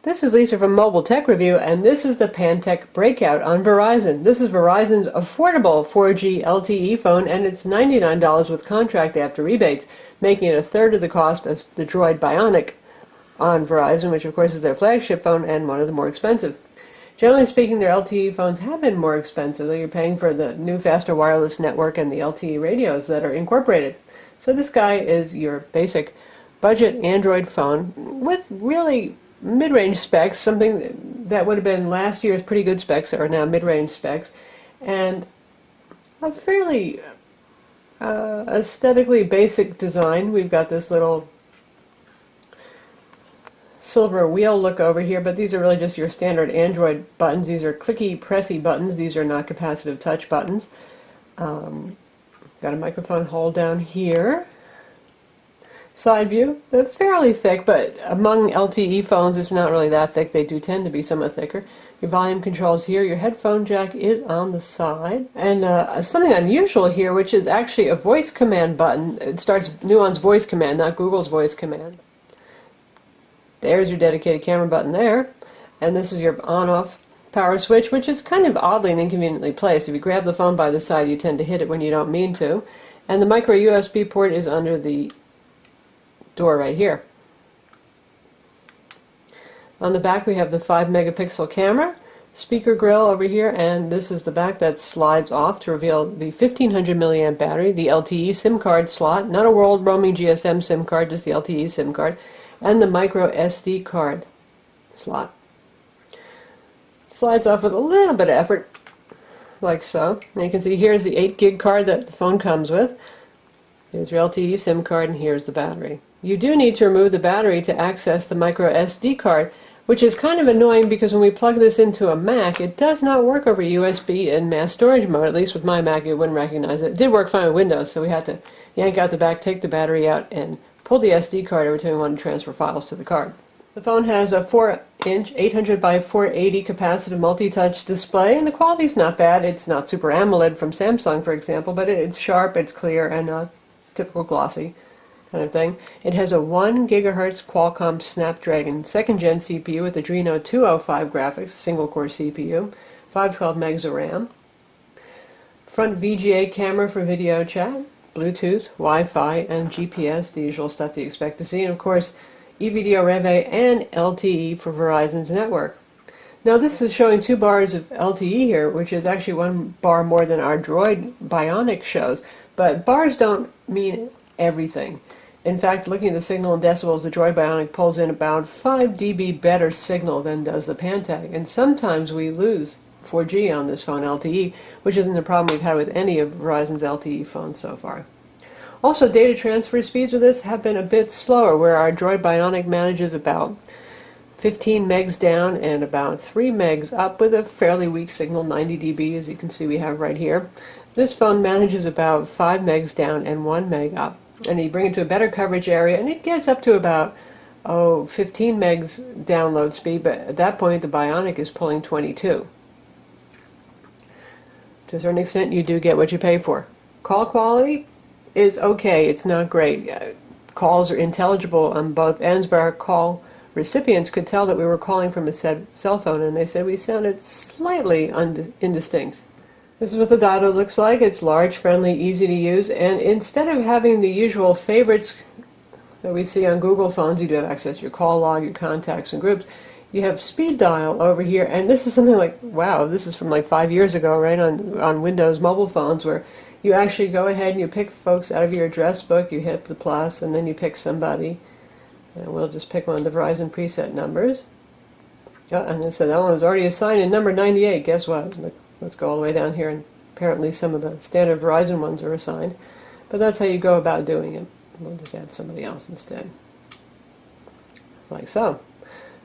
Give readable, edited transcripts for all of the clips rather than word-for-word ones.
This is Lisa from Mobile Tech Review, and this is the Pantech Breakout on Verizon. This is Verizon's affordable 4G LTE phone, and it's $99 with contract after rebates, making it a third of the cost of the Droid Bionic on Verizon, which of course is their flagship phone and one of the more expensive. Generally speaking, their LTE phones have been more expensive. You're paying for the new faster wireless network and the LTE radios that are incorporated. So this guy is your basic budget Android phone with really mid-range specs, something that would have been last year's pretty good specs that are now mid-range specs, and a fairly aesthetically basic design. We've got this little silver wheel look over here, but these are really just your standard Android buttons. These are clicky, pressy buttons. These are not capacitive touch buttons. Got a microphone hole down here. Side view, they're fairly thick, but among LTE phones it's not really that thick. They do tend to be somewhat thicker. Your volume controls here. Your headphone jack is on the side. And something unusual here, which is actually a voice command button. It starts Nuon's voice command, not Google's voice command. There's your dedicated camera button there. And this is your on-off power switch, which is kind of oddly and inconveniently placed. If you grab the phone by the side, you tend to hit it when you don't mean to. And the micro USB port is under the door right here. On the back we have the 5-megapixel camera, speaker grill over here, and this is the back that slides off to reveal the 1500 milliamp battery, the LTE SIM card slot, not a world roaming GSM SIM card, just the LTE SIM card, and the micro SD card slot. Slides off with a little bit of effort, like so. And you can see here's the 8 gig card that the phone comes with. Here's your LTE SIM card, and here's the battery. You do need to remove the battery to access the micro SD card, which is kind of annoying because when we plug this into a Mac, it does not work over USB in mass storage mode. At least with my Mac, it wouldn't recognize it. It did work fine with Windows, so we had to yank out the back, take the battery out, and pull the SD card every time we wanted to transfer files to the card. The phone has a 4-inch 800 by 480 capacitive multi-touch display, and the quality's not bad. It's not Super AMOLED from Samsung, for example, but it's sharp, it's clear, and typical glossy kind of thing. It has a 1 gigahertz Qualcomm Snapdragon 2nd Gen CPU with Adreno 205 graphics, single-core CPU, 512 megs of RAM. Front VGA camera for video chat, Bluetooth, Wi-Fi, and GPS, the usual stuff that you expect to see, and of course eVideo Rev A and LTE for Verizon's network. Now this is showing 2 bars of LTE here, which is actually 1 bar more than our Droid Bionic shows, but bars don't mean everything. In fact, looking at the signal in decibels, the Droid Bionic pulls in about 5 dB better signal than does the Pantech, and sometimes we lose 4G on this phone LTE, which isn't a problem we've had with any of Verizon's LTE phones so far. Also, data transfer speeds with this have been a bit slower, where our Droid Bionic manages about 15 megs down and about 3 megs up with a fairly weak signal, 90 dB, as you can see we have right here. This phone manages about 5 megs down and 1 meg up. And you bring it to a better coverage area, and it gets up to about 15 megs download speed, but at that point the Bionic is pulling 22. To a certain extent, you do get what you pay for. Call quality is okay, it's not great. Calls are intelligible on both ends, but our call recipients could tell that we were calling from a cell phone, and they said we sounded slightly indistinct. This is what the dial looks like. It's large, friendly, easy to use, and instead of having the usual favorites that we see on Google phones, you do have access to your call log, your contacts, and groups. You have speed dial over here, and this is something like, wow, this is from like 5 years ago, right, on Windows mobile phones, where you actually go ahead and you pick folks out of your address book, you hit the plus, and then you pick somebody. And we'll just pick one of the Verizon preset numbers. Oh, and so that one was already assigned in number 98. Guess what? Let's go all the way down here, and apparently some of the standard Verizon ones are assigned. But that's how you go about doing it. We'll just add somebody else instead. Like so.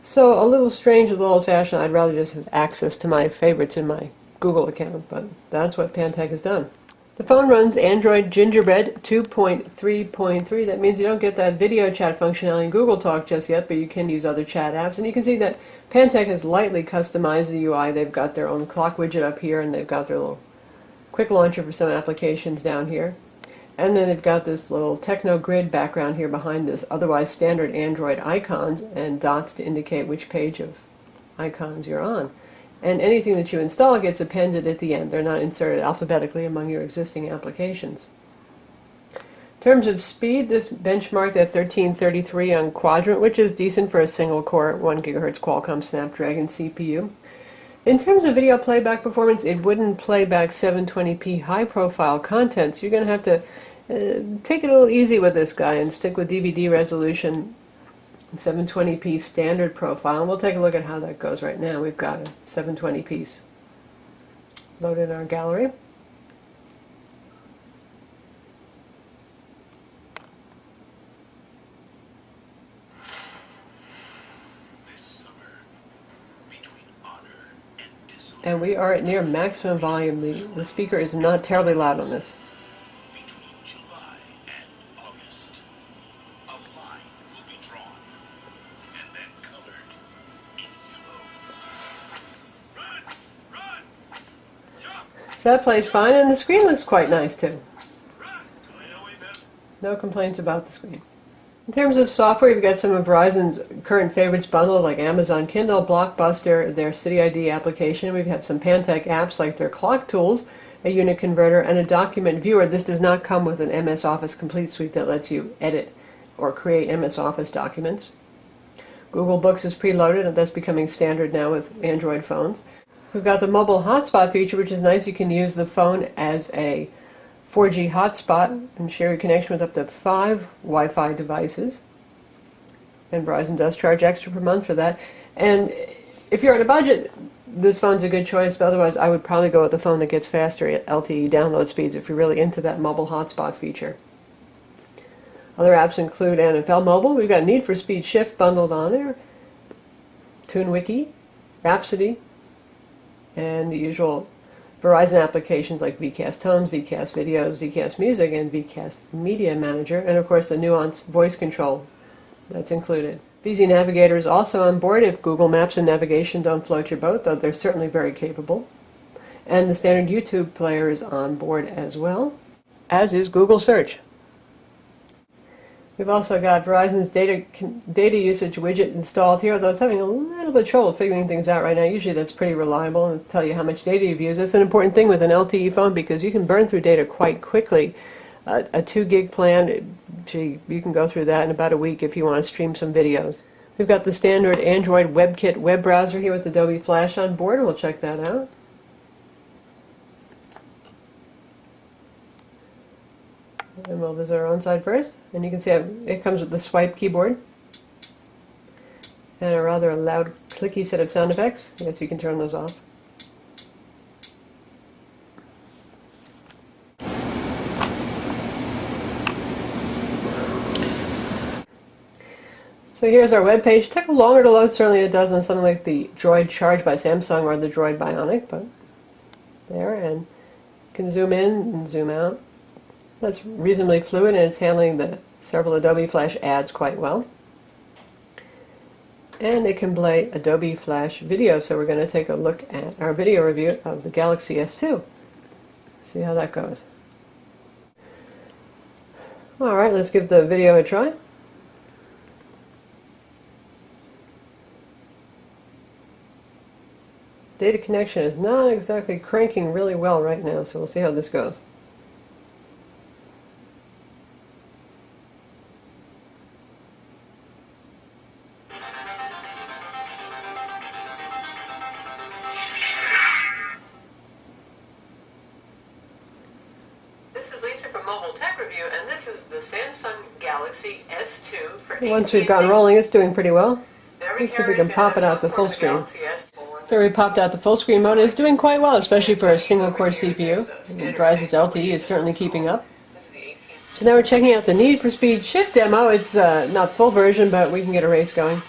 So a little strange, a little old-fashioned. I'd rather just have access to my favorites in my Google account, but that's what Pantech has done. The phone runs Android Gingerbread 2.3.3. That means you don't get that video chat functionality in Google Talk just yet, but you can use other chat apps. And you can see that Pantech has lightly customized the UI. They've got their own clock widget up here, and they've got their little quick launcher for some applications down here. And then they've got this little techno grid background here behind this otherwise standard Android icons and dots to indicate which page of icons you're on. And anything that you install gets appended at the end. They're not inserted alphabetically among your existing applications. In terms of speed, this benchmarked at 1333 on Quadrant, which is decent for a single core 1 GHz Qualcomm Snapdragon CPU. In terms of video playback performance, it wouldn't play back 720p high profile content, so you're going to have to take it a little easy with this guy and stick with DVD resolution 720p standard profile. And we'll take a look at how that goes right now. We've got a 720 piece loaded in our gallery. And we are at near maximum volume. The speaker is not terribly loud on this. Between July and August, a line will be drawn and then colored in yellow. Run! Jump! So that plays fine, and the screen looks quite nice too. No complaints about the screen. In terms of software, you've got some of Verizon's current favorites bundled, like Amazon Kindle, Blockbuster, their City ID application. We've had some Pantech apps like their clock tools, a unit converter, and a document viewer. This does not come with an MS Office Complete suite that lets you edit or create MS Office documents. Google Books is preloaded, and that's becoming standard now with Android phones. We've got the mobile hotspot feature, which is nice. You can use the phone as a 4G hotspot and share your connection with up to 5 Wi-Fi devices. And Verizon does charge extra per month for that. And if you're on a budget, this phone's a good choice, but otherwise I would probably go with the phone that gets faster LTE download speeds if you're really into that mobile hotspot feature. Other apps include NFL Mobile. We've got Need for Speed Shift bundled on there, TuneWiki, Rhapsody, and the usual Verizon applications like VCast Tones, VCast Videos, VCast Music, and VCast Media Manager, and of course the Nuance voice control that's included. VZ Navigator is also on board if Google Maps and navigation don't float your boat, though they're certainly very capable. And the standard YouTube player is on board as well, as is Google Search. We've also got Verizon's data usage widget installed here, although it's having a little bit of trouble figuring things out right now. Usually that's pretty reliable and tell you how much data you've used. That's an important thing with an LTE phone because you can burn through data quite quickly. A 2 gig plan, gee, you can go through that in about a week if you want to stream some videos. We've got the standard Android WebKit web browser here with Adobe Flash on board. We'll check that out. And we'll visit our own site first. And you can see it comes with the swipe keyboard and a rather loud, clicky set of sound effects. I guess you can turn those off. So here's our web page. It took longer to load, certainly it does on something like the Droid Charge by Samsung or the Droid Bionic, but there, and you can zoom in and zoom out. That's reasonably fluid, and it's handling the several Adobe Flash ads quite well. And it can play Adobe Flash video, so we're going to take a look at our video review of the Galaxy S2. See how that goes. Alright, let's give the video a try. Data connection is not exactly cranking really well right now, so we'll see how this goes. This is Lisa from Mobile Tech Review, and this is the Samsung Galaxy S2 for AT&T. Once we've gotten rolling, it's doing pretty well. Let's see if we can pop it out to full screen. So we popped out the full screen mode. It's doing quite well, especially for a single core CPU. Verizon's LTE is certainly keeping up. So now we're checking out the Need for Speed Shift demo. It's not full version, but we can get a race going.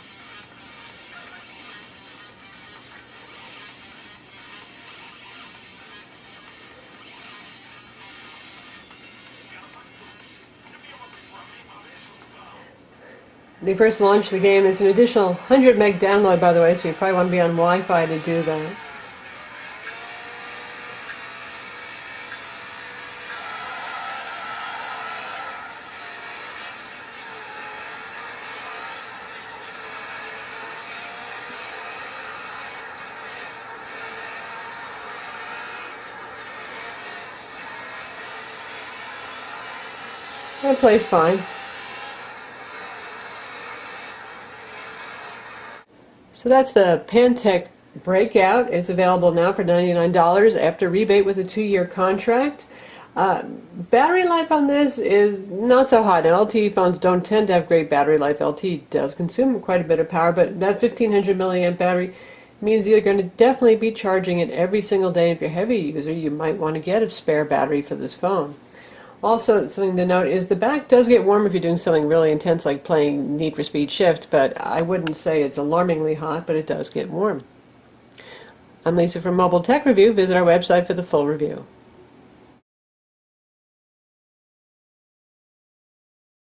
When you first launch the game, it's an additional 100 meg download, by the way, so you probably want to be on Wi-Fi to do that. It plays fine. So that's the Pantech Breakout. It's available now for $99 after rebate with a 2-year contract. Battery life on this is not so hot. Now, LTE phones don't tend to have great battery life. LTE does consume quite a bit of power, but that 1500 milliamp battery means you're going to definitely be charging it every single day. If you're a heavy user, you might want to get a spare battery for this phone. Also, something to note is the back does get warm if you're doing something really intense like playing Need for Speed Shift, but I wouldn't say it's alarmingly hot, but it does get warm. I'm Lisa from Mobile Tech Review. Visit our website for the full review.